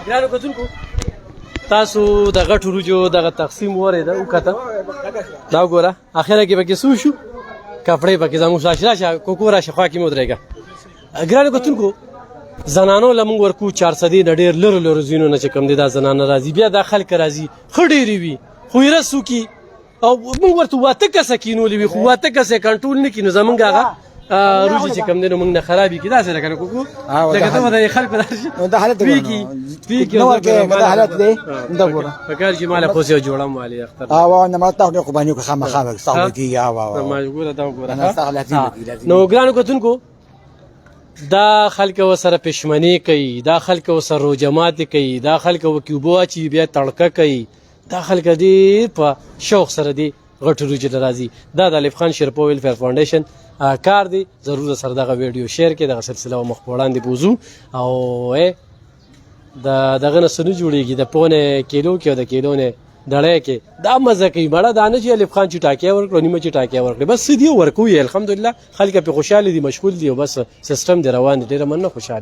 ګرانو کتونکو تاسو دغه ټوروجو دغه تقسیم وریده وکته دا وګوره اخره کې پکې سو شو کپڑے پکې زموږ راشه کوکو راشه خوا کې مو درېږه ګرانو کتونکو زنانو لمون ورکو 400 نه ډېر لرو زینو نه چې کم دي دا زنانه راځي بیا د خلک راځي خډيري وي خو یې رسو کی او موږ ورته واته کسه کینولې وي خو واته کسه کنټرول نه کینو زمونږ هغه روزي چې کم دي نو موږ نه خرابي کی دا سره کنه کوکو لکه ته د خلک راځي دا حالت وی نو کې دا حالت دی دا ګوره فکر چې مال خو سي جوړم والی اختر او نه ما ته قرباني کو خامخا صاحب کی یا وا ما ګوره دا ګوره نو ګرانو کتونکو دا خلک وسره پښمنی کوي دا خلک وسره روجمات کوي دا خلک وکيوبو چې بیا تړکه کوي دا خلک دې په شوق سره دې غټ روجي راځي دا د الف خان شرپو ویلفیر فاونډیشن کار دی ضرور سره دغه ویډیو شیر کړئ دغه سلسله مخ وړاندې بوزو او دغه نه سن جوړیږي د پونه کیلو کې او د کیلو نه دړې کې دا مزه کوي مړه دانه چې الف خان چټاکیا ورکړو نیمه چټاکیا ورکړي بس دې ورکوي الحمدلله خلک په خوشاله دي مشغول دي او بس سیستم دی روان دی ډېر مننه خوشاله